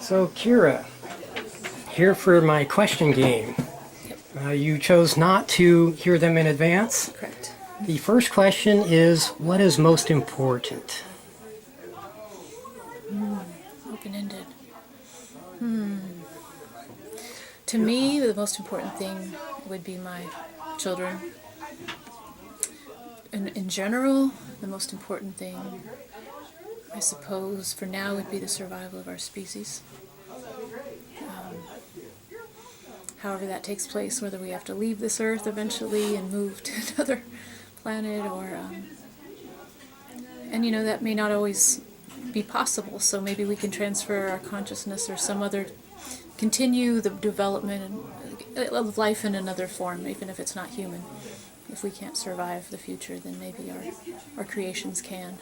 So, Kira, here for my question game. You chose not to hear them in advance. Correct. The first question is, what is most important? Open-ended. To me, the most important thing would be my children. In general, the most important thing, I suppose, for now would be the survival of our species. However that takes place, whether we have to leave this earth eventually and move to another planet, or and that may not always be possible, so maybe we can transfer our consciousness or some other, continue the development of life in another form, even if it's not human. If we can't survive the future, then maybe our creations can.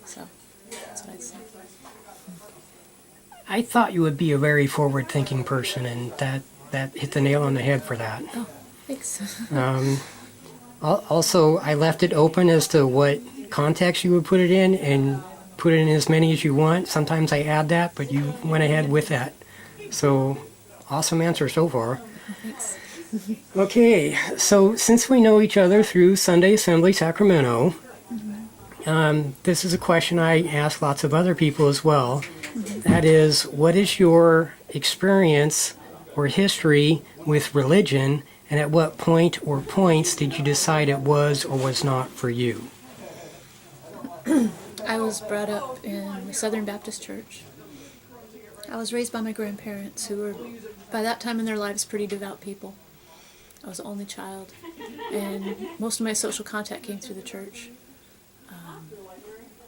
So that's what I'd say. I thought you would be a very forward-thinking person, and that hit the nail on the head for that. Oh, thanks. Also, I left it open as to what context you would put it in, and put in as many as you want. Sometimes I add that, but you went ahead with that. So, awesome answer so far. Thanks. Okay, so since we know each other through Sunday Assembly Sacramento, this is a question I ask lots of other people as well. That is, what is your experience or history with religion, and at what point or points did you decide it was or was not for you? I was brought up in the Southern Baptist Church. I was raised by my grandparents, who were, by that time in their lives, pretty devout people. I was the only child, and most of my social contact came through the church.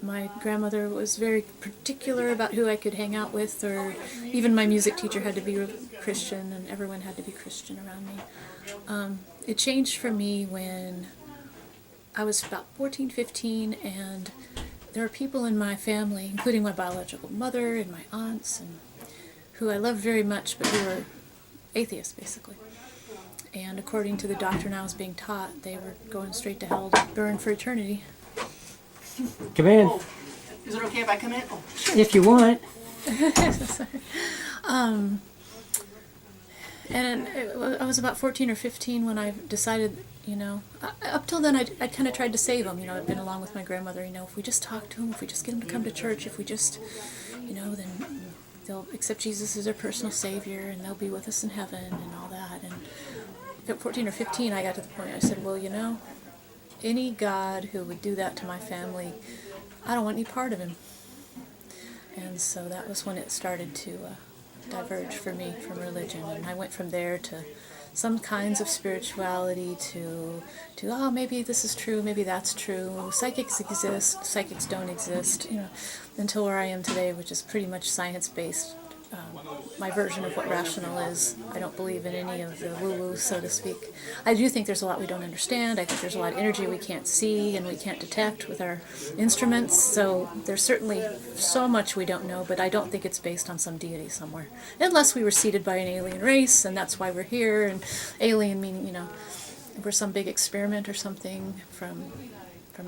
My grandmother was very particular about who I could hang out with, or even my music teacher had to be Christian, and everyone had to be Christian around me. It changed for me when I was about 14, 15, and there were people in my family, including my biological mother and my aunts, and who I loved very much, but who were atheists, basically. And according to the doctrine I was being taught, they were going straight to hell to burn for eternity. Come in. Is it okay if I come in? Oh. If you want. And I was about 14 or 15 when I decided, up till then I kind of tried to save them. I'd been along with my grandmother, if we just talk to them, if we just get them to come to church, if we just, then they'll accept Jesus as their personal Savior, and they'll be with us in heaven and all that. And at 14 or 15, I got to the point I said, well, any God who would do that to my family, I don't want any part of him. And so that was when it started to diverge for me from religion. And I went from there to some kinds of spirituality to maybe this is true, maybe that's true. Psychics exist, psychics don't exist, until where I am today, which is pretty much science-based. My version of what rational is. I don't believe in any of the woo-woo, so to speak. I do think there's a lot we don't understand. I think there's a lot of energy we can't see and we can't detect with our instruments. So there's certainly so much we don't know, but I don't think it's based on some deity somewhere. Unless we were seeded by an alien race, and that's why we're here. And alien meaning, we're some big experiment or something from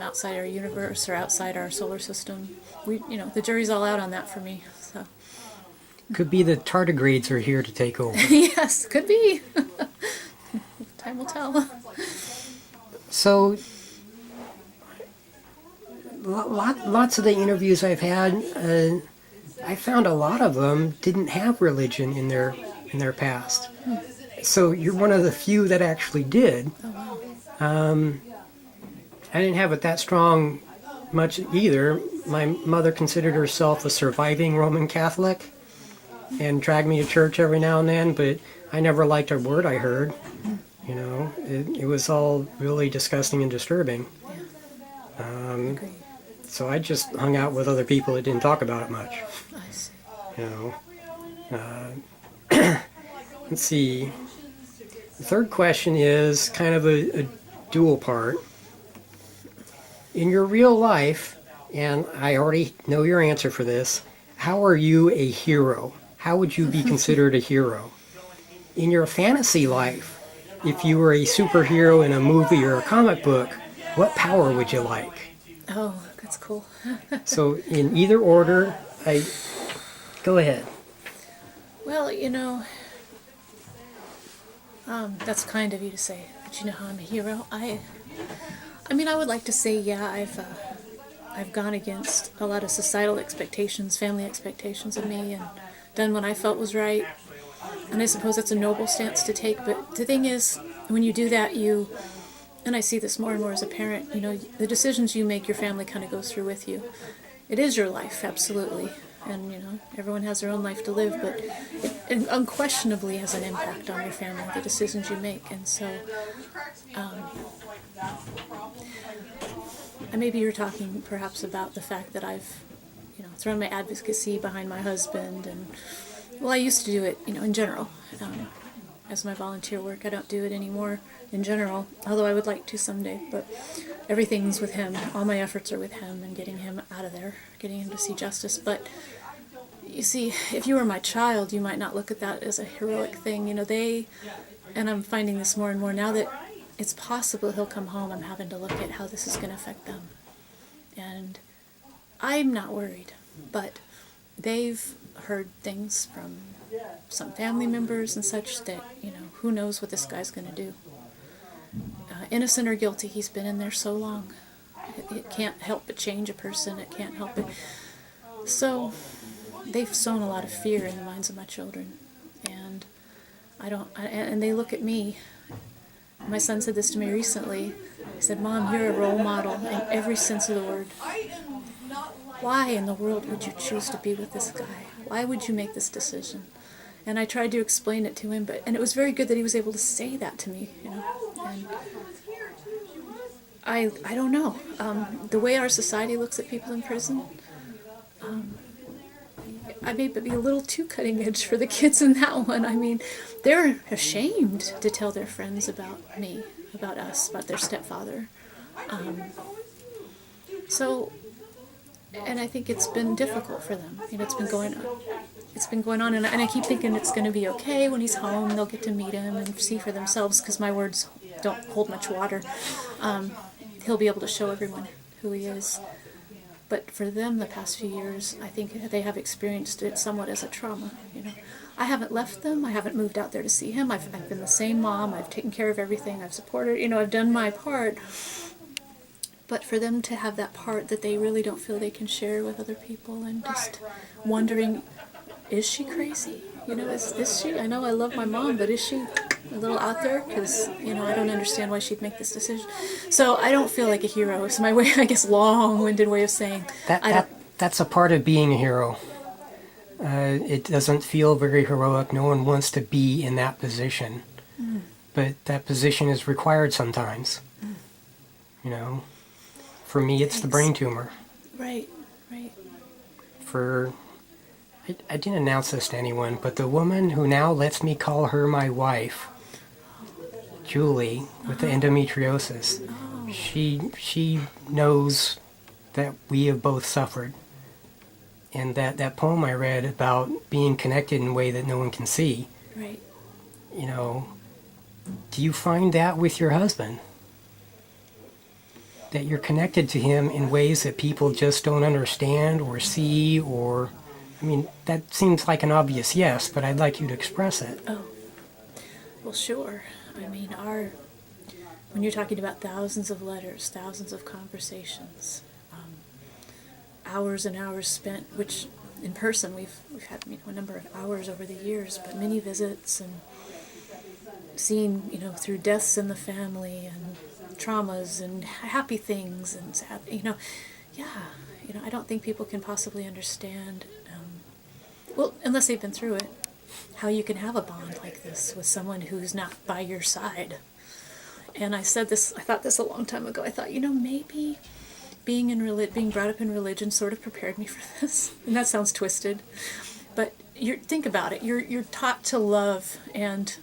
outside our universe or outside our solar system. The jury's all out on that for me. So. Could be the tardigrades are here to take over. Yes, could be. Time will tell. So, lots of the interviews I've had, I found a lot of them didn't have religion in their past. So you're one of the few that actually did. Oh, wow. I didn't have it that strong much either. My mother considered herself a surviving Roman Catholic and dragged me to church every now and then, but I never liked a word I heard. It was all really disgusting and disturbing. Yeah. So I just hung out with other people that didn't talk about it much. I see. Let's see. The third question is kind of a dual part. In your real life, and I already know your answer for this, how are you a hero? How would you be considered a hero? In your fantasy life, if you were a superhero in a movie or a comic book, what power would you like? Oh, that's cool. So in either order, go ahead. Well, that's kind of you to say, but you know how I'm a hero. I mean, I would like to say, yeah, I've gone against a lot of societal expectations, family expectations of me, and done what I felt was right. And I suppose that's a noble stance to take. But the thing is, when you do that, and I see this more and more as a parent, the decisions you make, your family kind of goes through with you. It is your life, absolutely. And, everyone has their own life to live, but it unquestionably has an impact on your family, the decisions you make. And so, maybe you're talking perhaps about the fact that I've, thrown my advocacy behind my husband. And, well, I used to do it, in general. As my volunteer work, I don't do it anymore in general, although I would like to someday. But everything's with him. All my efforts are with him and getting him out of there, getting him to see justice. But you see, if you were my child, you might not look at that as a heroic thing. And I'm finding this more and more now that it's possible he'll come home. I'm having to look at how this is going to affect them. And I'm not worried, but they've heard things from some family members and such that, who knows what this guy's going to do. Innocent or guilty, he's been in there so long. It can't help but change a person. It can't help it. So they've sown a lot of fear in the minds of my children. And and they look at me. My son said this to me recently. He said, "Mom, you're a role model in every sense of the word. Why in the world would you choose to be with this guy? Why would you make this decision?" And I tried to explain it to him, and it was very good that he was able to say that to me, And I don't know. The way our society looks at people in prison, I may be a little too cutting edge for the kids in that one. I mean, they're ashamed to tell their friends about me, about us, about their stepfather. And I think it's been difficult for them. It's been going on. It's been going on, and I keep thinking it's going to be okay when he's home. They'll get to meet him and see for themselves, because my words don't hold much water. He'll be able to show everyone who he is. But for them, the past few years, I think they have experienced it somewhat as a trauma. I haven't left them. I haven't moved out there to see him. I've been the same mom. I've taken care of everything. I've supported. I've done my part. But for them to have that part that they really don't feel they can share with other people, and just wondering, is she crazy? Is she? I know I love my mom, but is she a little out there? Because, I don't understand why she'd make this decision. So I don't feel like a hero. It's my way, I guess, long-winded way of saying. That's a part of being a hero. It doesn't feel very heroic. No one wants to be in that position. But that position is required sometimes. For me, it's the brain tumor. Right. I didn't announce this to anyone, but the woman who now lets me call her my wife, Julie, with the endometriosis, she knows that we have both suffered. And that poem I read about being connected in a way that no one can see. Right. Do you find that with your husband? That you're connected to him in ways that people just don't understand or see, or, that seems like an obvious yes, but I'd like you to express it. Oh, well, sure. When you're talking about thousands of letters, thousands of conversations, hours and hours spent, which in person we've had a number of hours over the years, but many visits, and seeing, through deaths in the family and traumas and happy things and sad, I don't think people can possibly understand, well, unless they've been through it, how you can have a bond like this with someone who's not by your side. And I thought this a long time ago. I thought, maybe being brought up in religion sort of prepared me for this. And that sounds twisted, but think about it. You're taught to love and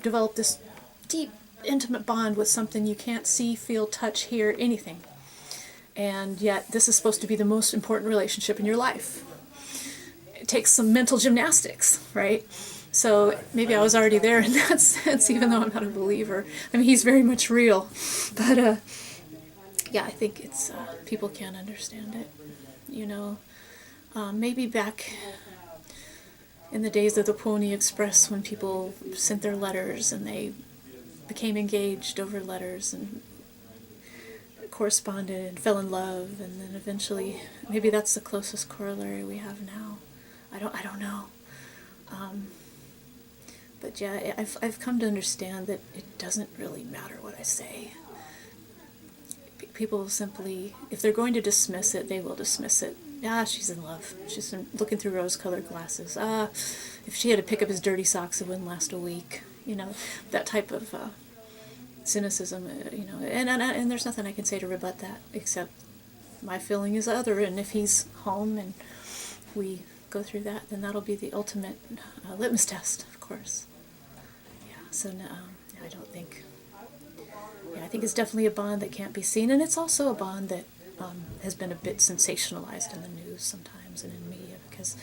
develop this deep, intimate bond with something you can't see, feel, touch, hear, anything. And yet this is supposed to be the most important relationship in your life. It takes some mental gymnastics, right? So maybe I was already there in that sense, even though I'm not a believer. He's very much real. But I think it's people can't understand it. Maybe back in the days of the Pony Express when people sent their letters and they became engaged over letters and corresponded and fell in love, and then eventually maybe that's the closest corollary we have now. I don't know. But yeah, I've come to understand that it doesn't really matter what I say. People simply, if they're going to dismiss it, they will dismiss it. Ah, she's in love. She's looking through rose-colored glasses. Ah, if she had to pick up his dirty socks, it wouldn't last a week. You know, that type of cynicism, you know, and there's nothing I can say to rebut that, except my feeling is other, and if he's home and we go through that, then that'll be the ultimate litmus test, of course. Yeah, so no, I don't think... Yeah, I think it's definitely a bond that can't be seen, and it's also a bond that has been a bit sensationalized in the news sometimes and in media, because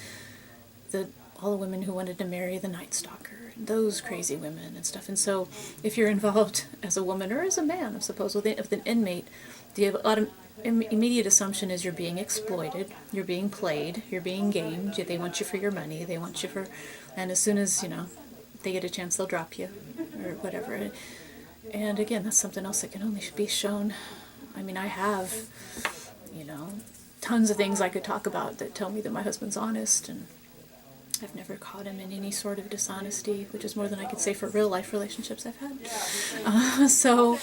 all the women who wanted to marry the Night Stalker, and those crazy women and stuff. And so if you're involved as a woman or as a man, I suppose, with an inmate, the immediate assumption is you're being exploited, you're being played, you're being gamed, they want you for your money, they want you for... And as soon as, you know, they get a chance, they'll drop you, or whatever. And again, that's something else that can only be shown. I mean, I have, you know, tons of things I could talk about that tell me that my husband's honest, and I've never caught him in any sort of dishonesty, which is more than I could say for real life relationships I've had. So...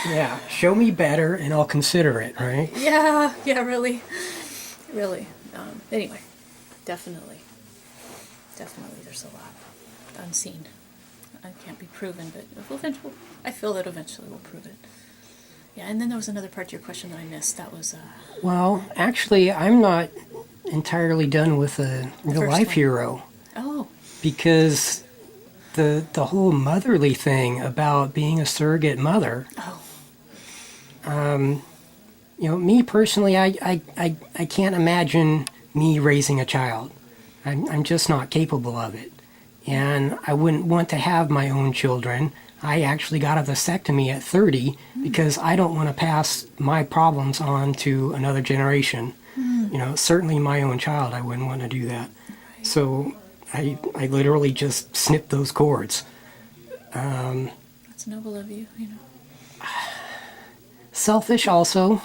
Yeah, show me better and I'll consider it, right? Yeah, really. Anyway, definitely there's a lot unseen. It can't be proven, but eventually, I feel that eventually we'll prove it. Yeah, and then there was another part to your question that I missed. That was... Well, actually, I'm not entirely done with the real-life hero. Oh. Because the whole motherly thing about being a surrogate mother... Oh. You know, me personally, I can't imagine me raising a child. I'm just not capable of it. And I wouldn't want to have my own children. I actually got a vasectomy at 30 because I don't want to pass my problems on to another generation. You know, certainly my own child, I wouldn't want to do that. Right. So I literally just snipped those cords. That's noble of you, you know. Selfish also.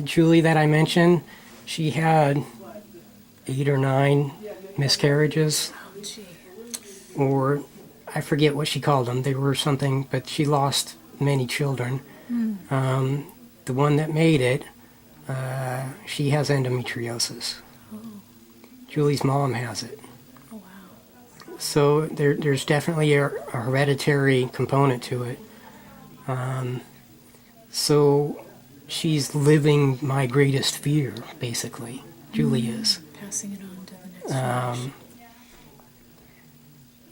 Julie that I mentioned, she had 8 or 9 miscarriages, Oh, gee. or I forget what she called them. They were something, but she lost many children. The one that made it, she has endometriosis. Oh. Julie's mom has it. Oh, wow. So there's definitely a hereditary component to it. So she's living my greatest fear, basically. Julie is. Passing it on to the next generation.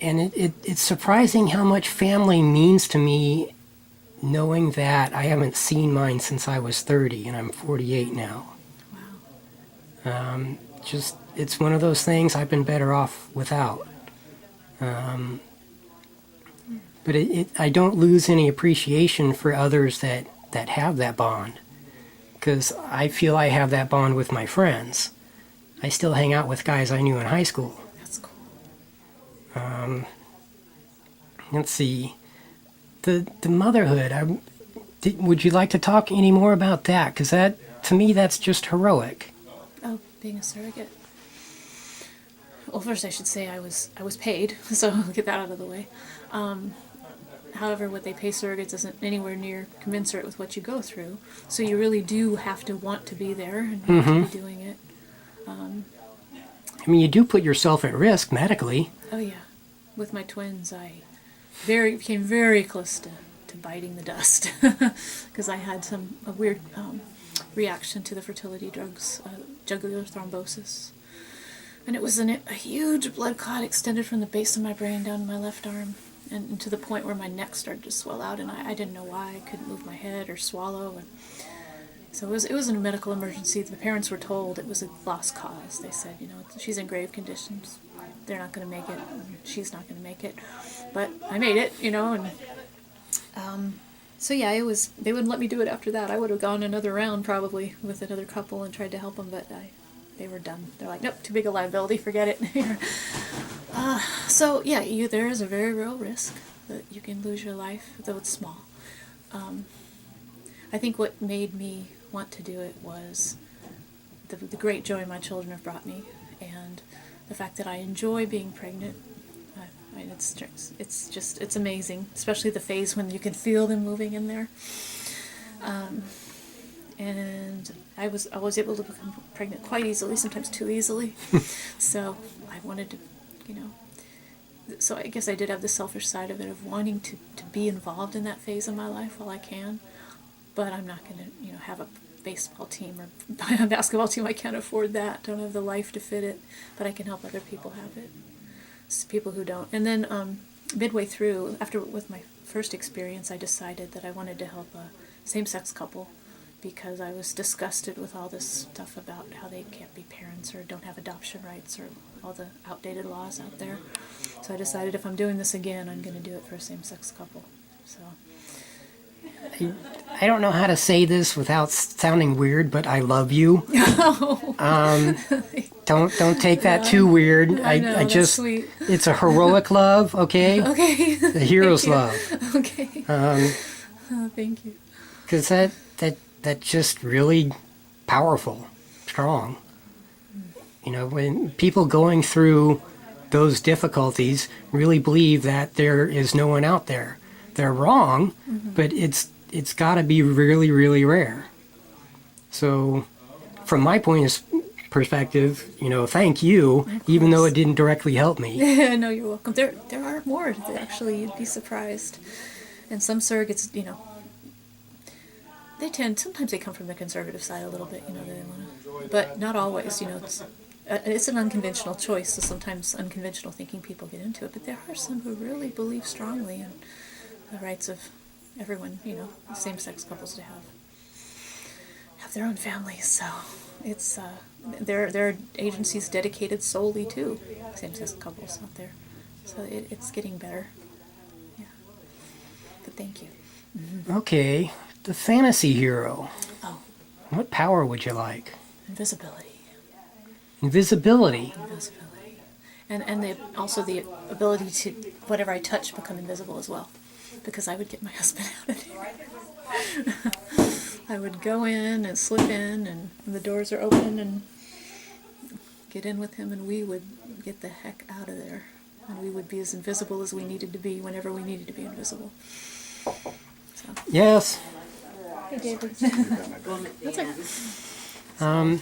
And it's surprising how much family means to me, knowing that I haven't seen mine since I was 30, and I'm 48 now. Wow. Just, it's one of those things I've been better off without. But I don't lose any appreciation for others that have that bond, because I feel I have that bond with my friends. I still hang out with guys I knew in high school. That's cool. Let's see. The motherhood, would you like to talk any more about that? Because that, to me, that's just heroic. Oh, being a surrogate. Well, first I should say I was paid, so I'll get that out of the way. However, what they pay surrogates isn't anywhere near commensurate with what you go through. So you really do have to want to be there and you have to be doing it. I mean, you do put yourself at risk medically. Oh yeah. With my twins, I became very close to biting the dust because I had a weird reaction to the fertility drugs, jugular thrombosis. And it was a huge blood clot extended from the base of my brain down to my left arm, and to the point where my neck started to swell out, and I didn't know why. I couldn't move my head or swallow. And so it was a medical emergency. The parents were told it was a lost cause. They said, she's in grave conditions. They're not going to make it. And she's not going to make it. But I made it, and so yeah, they wouldn't let me do it after that. I would have gone another round probably with another couple and tried to help them, but they were done. They're like, nope, too big a liability, forget it. So yeah, there is a very real risk that you can lose your life, though it's small. I think what made me want to do it was the great joy my children have brought me, and the fact that I enjoy being pregnant. I mean, it's amazing, especially the phase when you can feel them moving in there. And I was able to become pregnant quite easily, sometimes too easily. So I wanted to, so I guess I did have the selfish side of it, of wanting to be involved in that phase of my life while I can. But I'm not going to, have a baseball team or buy a basketball team. I can't afford that. Don't have the life to fit it. But I can help other people have it. It's people who don't. And then midway through, with my first experience, I decided that I wanted to help a same-sex couple, because I was disgusted with all this stuff about how they can't be parents or don't have adoption rights or all the outdated laws out there. So I decided if I'm doing this again, I'm going to do it for a same-sex couple. So I don't know how to say this without sounding weird, but I love you. Don't take that too weird. I know, I that's just sweet. It's a heroic love, okay? Okay. The hero's love. Okay. Thank you. Because that's just really powerful, strong. When people going through those difficulties really believe that there is no one out there. They're wrong, but it's got to be really, really rare. So, from my perspective, thank you, even though it didn't directly help me. No, you're welcome. There are more. Actually, you'd be surprised. And some surrogates, sometimes they come from the conservative side a little bit, but not always. It's an unconventional choice, so sometimes unconventional thinking people get into it. But there are some who really believe strongly in the rights of everyone, same-sex couples to have their own families. So it's there are agencies dedicated solely to same-sex couples out there. So it's getting better. Yeah. But thank you. Okay, the fantasy hero. Oh, What power would you like? invisibility. Invisibility. Invisibility. And also the ability to, whatever I touch, become invisible as well. Because I would get my husband out of there. I would go in and slip in, and the doors are open, and get in with him, and we would get the heck out of there. And we would be as invisible as we needed to be whenever we needed to be invisible. So. Yes. Hey, David. That's it. I'm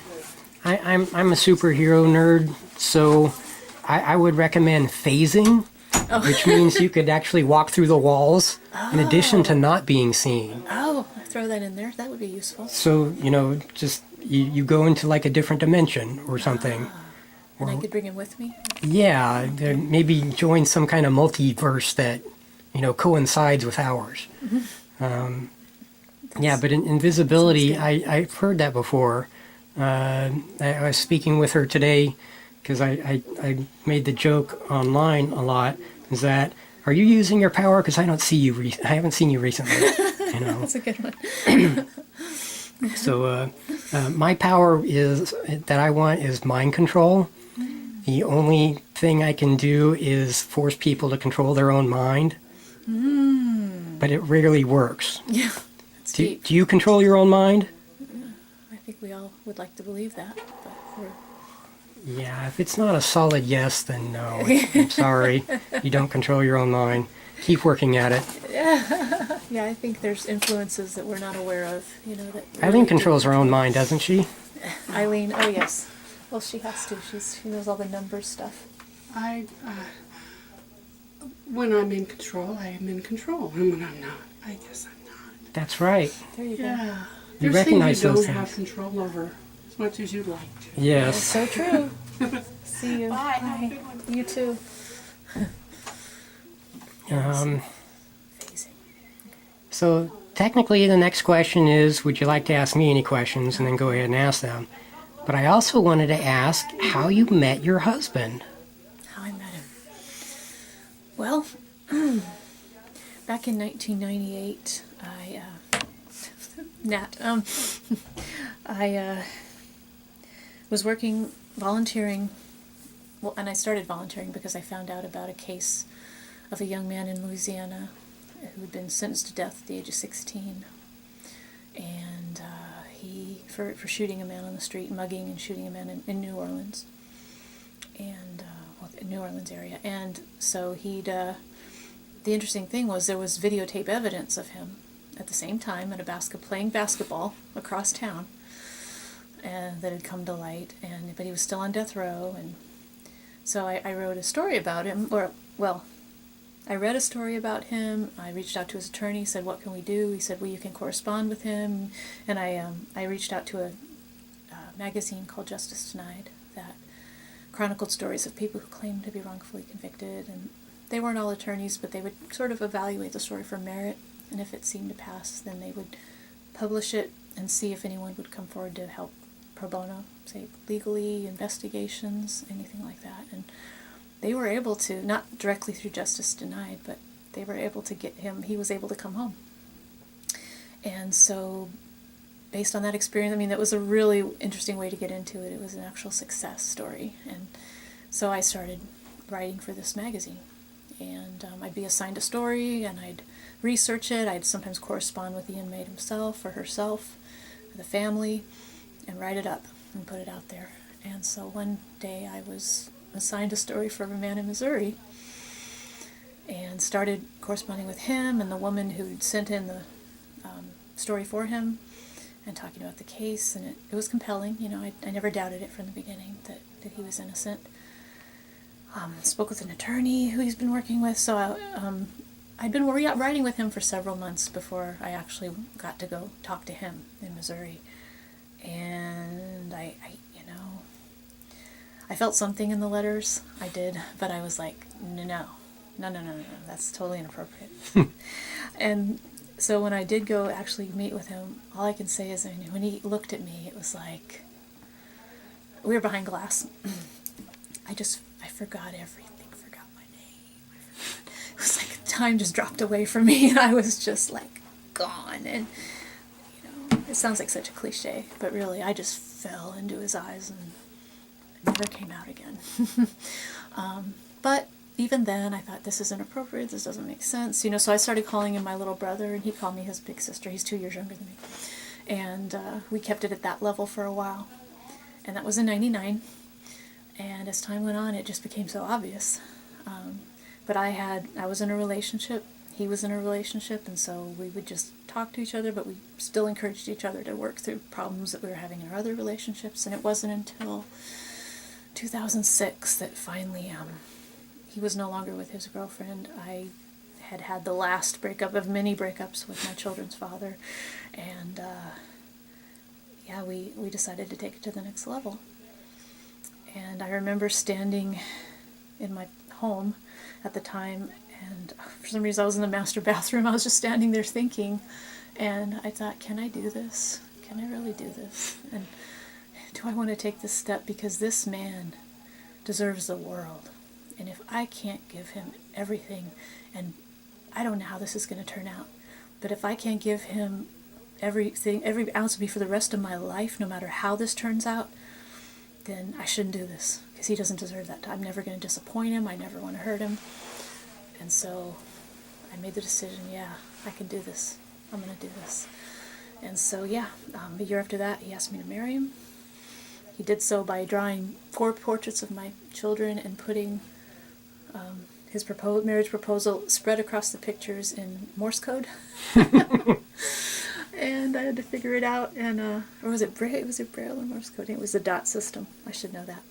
a superhero nerd, so I would recommend phasing, which means you could actually walk through the walls in addition to not being seen. Oh, throw that in there. That would be useful. So, just you go into like a different dimension or something. And I could bring him with me? Yeah, maybe join some kind of multiverse that, coincides with ours. Yeah, but invisibility, I've heard that before. I was speaking with her today because I made the joke online a lot, is that, are you using your power? Because I don't see you, I haven't seen you recently. That's a good one. So my power that I want is mind control. The only thing I can do is force people to control their own mind. But it rarely works. Yeah. Do you control your own mind? I think we all would like to believe that. But Yeah, if it's not a solid yes, then no. I'm sorry. You don't control your own mind. Keep working at it. yeah, I think there's influences that we're not aware of. That Eileen controls her own mind, doesn't she? Eileen, oh yes. Well, she has to. She knows all the numbers stuff. When I'm in control, I am in control. And when I'm not, I guess I'm not. That's right. There you go. Yeah. You There's recognize things you those don't have things. control over as much as you'd like to. That's Yes. so true. See you. Bye. Have a good one. You too. Phasing. So technically the next question is, would you like to ask me any questions, and then go ahead and ask them. But I also wanted to ask how you met your husband. How I met him. Well, back in 1998, was working, volunteering. Well, and I started volunteering because I found out about a case of a young man in Louisiana who had been sentenced to death at the age of 16. And he, for shooting a man on the street, mugging and shooting a man in New Orleans. And, New Orleans area. And so the interesting thing was there was videotape evidence of him at the same time at playing basketball across town, and that had come to light, but he was still on death row. And so I wrote a story about him, I read a story about him. I reached out to his attorney, said, what can we do? He said, well, you can correspond with him. And I reached out to a magazine called Justice Denied that chronicled stories of people who claimed to be wrongfully convicted. And they weren't all attorneys, but they would sort of evaluate the story for merit. And if it seemed to pass, then they would publish it and see if anyone would come forward to help pro bono, say legally, investigations, anything like that. And they were able to, not directly through Justice Denied, but they were able to get him, he was able to come home. And so, based on that experience, I mean, that was a really interesting way to get into it. It was an actual success story. And so I started writing for this magazine. And I'd be assigned a story, and I'd research it. I'd sometimes correspond with the inmate himself or herself, or the family, and write it up and put it out there. And so one day I was assigned a story for a man in Missouri, and started corresponding with him and the woman who'd sent in the story for him, and talking about the case. And it was compelling. You know, I never doubted it from the beginning that he was innocent. Spoke with an attorney who he's been working with, so I'd been writing with him for several months before I actually got to go talk to him in Missouri. And I felt something in the letters. I did, but I was like, no, that's totally inappropriate. And so when I did go actually meet with him, all I can say is when he looked at me, it was like, we were behind glass. I forgot everything, forgot my name. It was like time just dropped away from me, and I was just like gone. And it sounds like such a cliche, but really I just fell into his eyes and never came out again. But even then I thought, this is inappropriate, this doesn't make sense, so I started calling him my little brother, and he called me his big sister. He's 2 years younger than me. And we kept it at that level for a while. And that was in 99. And as time went on, it just became so obvious. But I was in a relationship, he was in a relationship, and so we would just talk to each other, but we still encouraged each other to work through problems that we were having in our other relationships. And it wasn't until 2006 that finally he was no longer with his girlfriend. I had the last breakup of many breakups with my children's father, and we decided to take it to the next level. And I remember standing in my home at the time, and for some reason I was in the master bathroom. I was just standing there thinking, and I thought, can I do this? Can I really do this? And do I want to take this step? Because this man deserves the world. And if I can't give him everything, and I don't know how this is going to turn out, but if I can't give him everything, every ounce of me for the rest of my life, no matter how this turns out, then I shouldn't do this, because he doesn't deserve that. I'm never going to disappoint him. I never want to hurt him. And so I made the decision, I can do this. I'm going to do this. And so, a year after that, he asked me to marry him. He did so by drawing 4 portraits of my children and putting his marriage proposal spread across the pictures in Morse code. And I had to figure it out, and or was it Braille? Was it Braille or Morse code? It was the dot system. I should know that.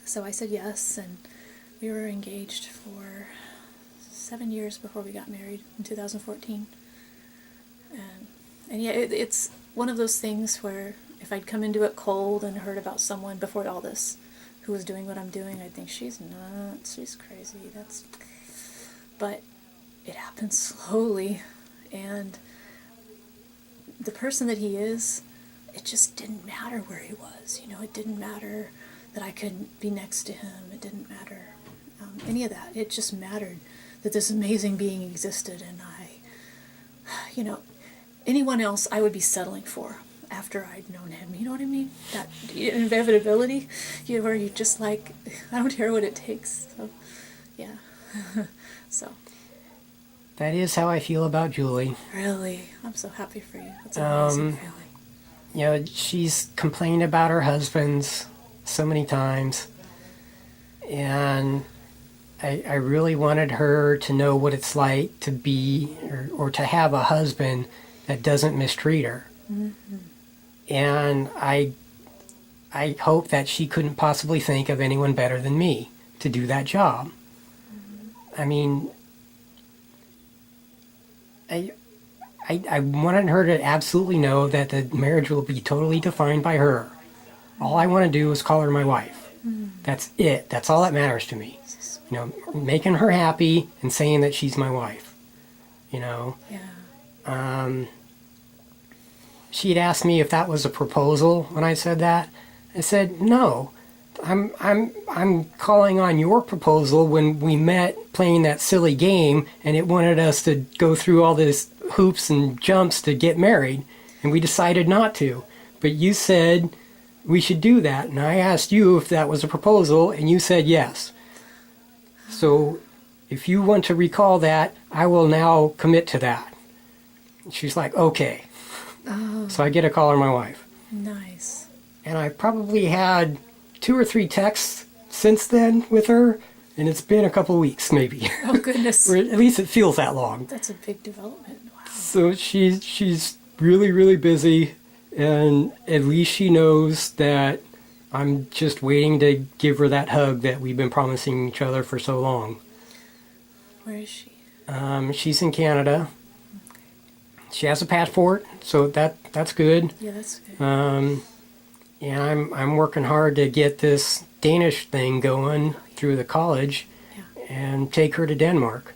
So I said yes, and we were engaged for 7 years before we got married in 2014. And it's one of those things where if I'd come into it cold and heard about someone before all this who was doing what I'm doing, I'd think, she's nuts, she's crazy. But it happened slowly. And the person that he is, it just didn't matter where he was. It didn't matter that I couldn't be next to him. It didn't matter any of that. It just mattered that this amazing being existed, and anyone else I would be settling for. after I'd known him. You know what I mean? That inevitability, where you just like, I don't care what it takes. So, yeah. So. That is how I feel about Julie. Really, I'm so happy for you. That's an amazing feeling. You know, she's complained about her husbands so many times, and I really wanted her to know what it's like to be or to have a husband that doesn't mistreat her. Mm-hmm. And I hope that she couldn't possibly think of anyone better than me to do that job. Mm-hmm. I mean, I wanted her to absolutely know that the marriage will be totally defined by her. All I want to do is call her my wife. Mm. That's it. That's all that matters to me. You know, making her happy and saying that she's my wife. You know. Yeah. She'd asked me if that was a proposal when I said that. I said no. I'm calling on your proposal when we met playing that silly game, and it wanted us to go through all this hoops and jumps to get married, and we decided not to. But you said we should do that, and I asked you if that was a proposal, and you said yes. So if you want to recall that, I will now commit to that. She's like, okay. Oh. So I get to call her my wife. Nice. And I probably had 2 or 3 texts since then with her, and it's been a couple weeks maybe. Oh goodness. Or at least it feels that long. That's a big development. Wow. So she's really, really busy, and at least she knows that I'm just waiting to give her that hug that we've been promising each other for so long. Where is she? She's in Canada. Okay. She has a passport, so that's good. Yeah, that's good. And I'm working hard to get this Danish thing going through the college, and take her to Denmark.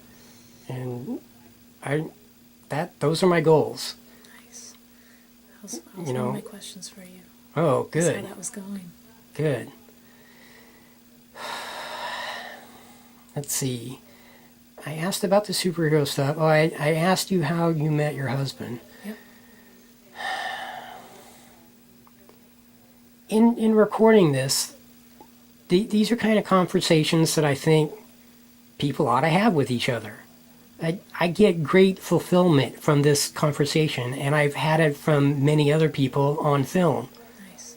And those are my goals. Nice. That was one of my questions for you. Oh, good. How that was going. Good. Let's see. I asked about the superhero stuff. Oh, I asked you how you met your husband. Yep. In recording this, these are kind of conversations that I think people ought to have with each other. I get great fulfillment from this conversation, and I've had it from many other people on film. Nice.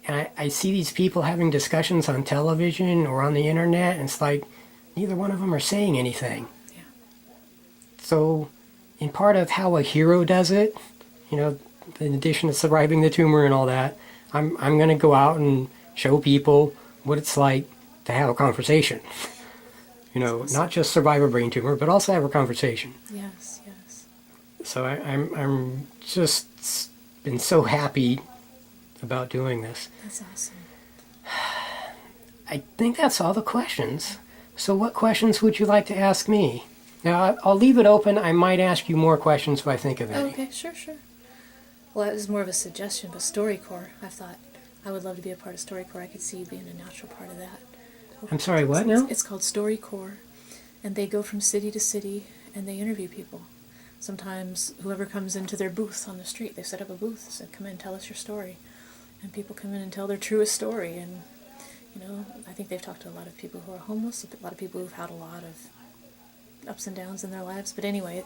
And I see these people having discussions on television or on the internet, and it's like neither one of them are saying anything. Yeah. So, in part of how a hero does it, you know, in addition to surviving the tumor and all that, I'm going to go out and show people what it's like to have a conversation. You know, not just survive a brain tumor, but also have a conversation. Yes, yes. So I'm just been so happy about doing this. That's awesome. I think that's all the questions. So what questions would you like to ask me? Now, I'll leave it open. I might ask you more questions if I think of any. Okay, sure. Well, it was more of a suggestion, but StoryCorps, I thought I would love to be a part of StoryCorps. I could see you being a natural part of that. I'm sorry, what now? It's called StoryCorps, and they go from city to city, and they interview people. Sometimes whoever comes into their booth on the street, they set up a booth, said, come in and tell us your story. And people come in and tell their truest story, and you know, I think they've talked to a lot of people who are homeless, a lot of people who've had a lot of ups and downs in their lives. But anyway,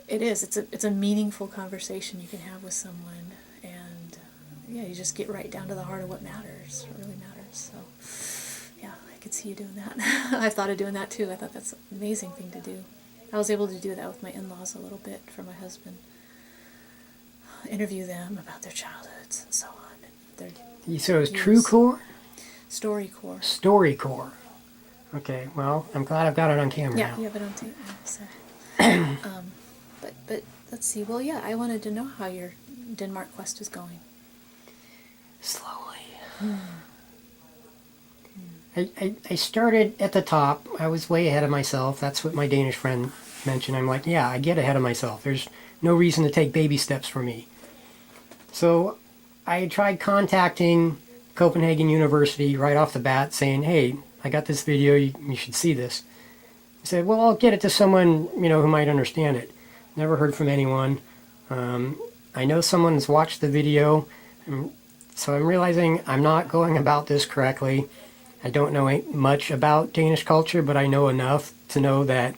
it's a meaningful conversation you can have with someone, and you just get right down to the heart of what matters, what really matters. So, yeah, I could see you doing that. I've thought of doing that too. I thought that's an amazing thing to do. I was able to do that with my in-laws a little bit for my husband. Interview them about their childhoods and so on. You said it was TrueCorps? StoryCorps. StoryCorps. Okay, well, I'm glad I've got it on camera now. Yeah, you have it on tape now. So. But let's see. Well, yeah, I wanted to know how your Denmark quest is going. Slowly. I started at the top. I was way ahead of myself. That's what my Danish friend mentioned. I'm like, yeah, I get ahead of myself. There's no reason to take baby steps for me. So I tried contacting Copenhagen University right off the bat saying, hey, I got this video, you should see this. He said, well, I'll get it to someone, who might understand it. Never heard from anyone. I know someone's watched the video, so I'm realizing I'm not going about this correctly. I don't know much about Danish culture, but I know enough to know that,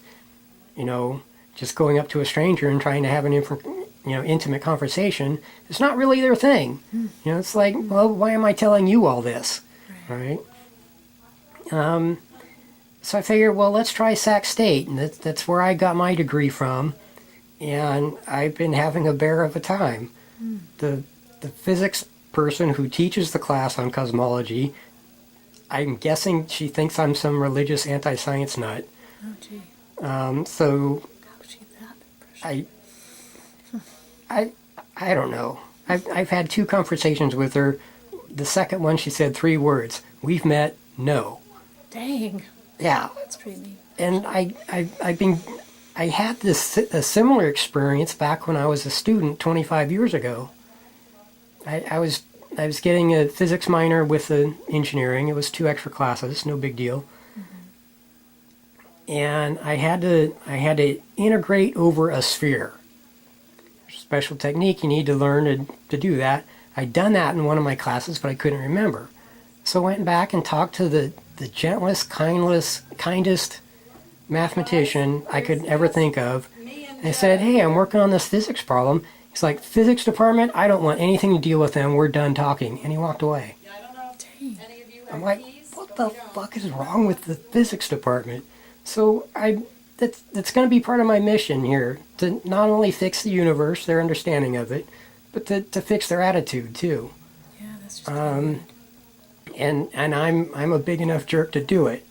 just going up to a stranger and trying to have an intimate conversation, it's not really their thing. It's like, well, why am I telling you all this, right? So I figured, well, let's try Sac State, and that's where I got my degree from, and I've been having a bear of a time. The physics person who teaches the class on cosmology, I'm guessing she thinks I'm some religious anti-science nut. Oh, gee. So How could she have that impression? I don't know. I've had 2 conversations with her. The second one, she said 3 words: "We've met, no." Dang. Yeah, That's pretty neat. and I had a similar experience back when I was a student 25 years ago. I was getting a physics minor with engineering. It was 2 extra classes, no big deal. And I had to integrate over a sphere. There's a special technique you need to learn to do that. I'd done that in one of my classes, but I couldn't remember. So I went back and talked to the gentlest, kindest mathematician I could ever think of. And I said, hey, I'm working on this physics problem. He's like, physics department, I don't want anything to deal with them. We're done talking. And he walked away. Dang. I'm like, what the fuck is wrong with the physics department? So that's going to be part of my mission here, to not only fix the universe, their understanding of it, but to fix their attitude too. Yeah, that's just good. And I'm a big enough jerk to do it.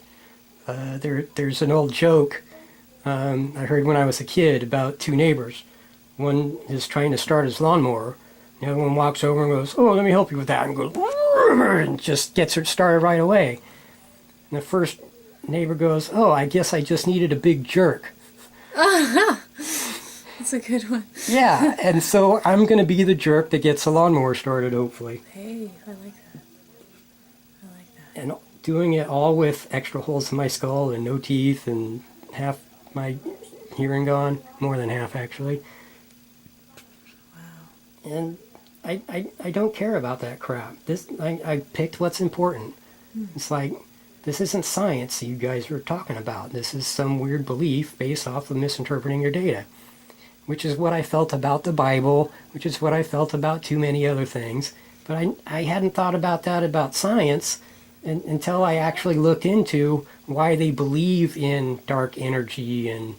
There's an old joke I heard when I was a kid about 2 neighbors. One is trying to start his lawnmower. The other one walks over and goes, "Oh, let me help you with that," and goes, and just gets it started right away. And the first neighbor goes, "Oh, I guess I just needed a big jerk." That's a good one. Yeah, and so I'm going to be the jerk that gets the lawnmower started, hopefully. Hey, I like that. I like that. And doing it all with extra holes in my skull and no teeth and half my hearing gone, more than half actually. Wow. And I don't care about that crap. I picked what's important. It's like, this isn't science you guys are talking about. This is some weird belief based off of misinterpreting your data, which is what I felt about the Bible, which is what I felt about too many other things. But I hadn't thought about that about science until I actually looked into why they believe in dark energy and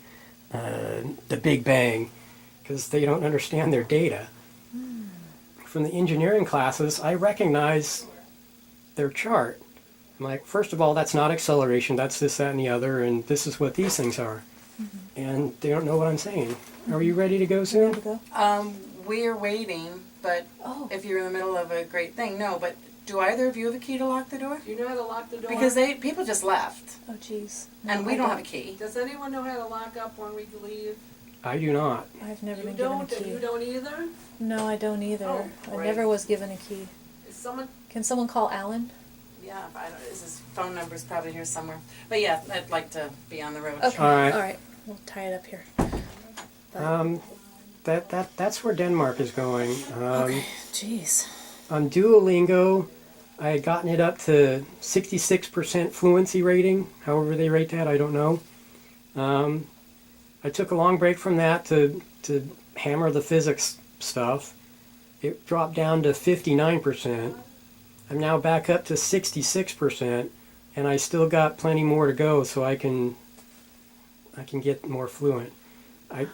the Big Bang, because they don't understand their data. From the engineering classes, I recognize their chart. I'm like, first of all, that's not acceleration, that's this, that, and the other, and this is what these things are. And they don't know what I'm saying. Are you ready to go soon? We're waiting, but Oh. if you're in the middle of a great thing, no. But do either of you have a key to lock the door? Do you know how to lock the door? Because people just left, Oh, jeez. and we don't have a key. Does anyone know how to lock up when we leave? I do not. I've never You been given a don't, key. and you don't either? No, I don't either. Oh, I great. never was given a key. Is someone, Can someone call Alan? Yeah, his phone number's probably here somewhere. But yeah, I'd like to be on the road. Okay. All right. All right. We'll tie it up here. That's where Denmark is going. Okay. Jeez. On Duolingo, I had gotten it up to 66% fluency rating. However they rate that, I don't know. I took a long break from that to hammer the physics stuff. It dropped down to 59%. I'm now back up to 66%, and I still got plenty more to go, so I can get more fluent. I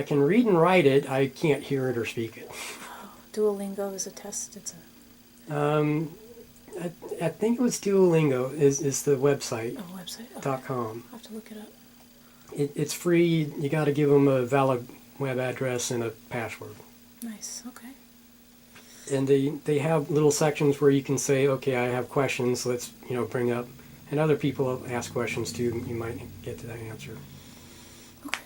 can read and write it. I can't hear it or speak it. Duolingo is a test. It's a I think it was Duolingo is the website website. Okay. .com. I'll have to look it up. It's free. You got to give them a valid web address and a password. Nice. Okay. And they have little sections where you can say, okay, I have questions. Let's bring up, and other people ask questions too. You might get to that answer. Okay.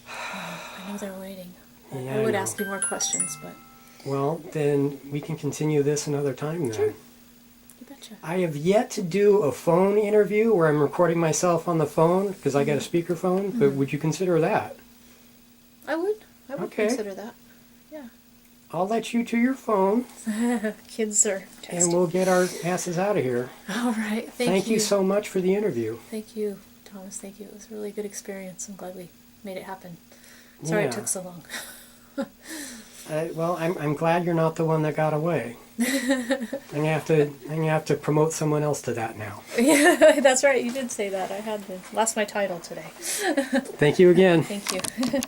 I know they're waiting. Yeah, I would know. ask you more questions, but Well, then we can continue this another time then. Sure. you betcha. I have yet to do a phone interview where I'm recording myself on the phone because I got a speakerphone, but would you consider that? I would Okay. consider that. I'll let you to your phone, Kids are and texting. we'll get our asses out of here. All right. Thank you so much for the interview. Thank you, Thomas. Thank you. It was a really good experience. I'm glad we made it happen. Sorry Yeah. it took so long. Well, I'm glad you're not the one that got away. I'm gonna have to promote someone else to that now. Yeah, that's right. You did say that. I had to lost my title today. Thank you again. Thank you.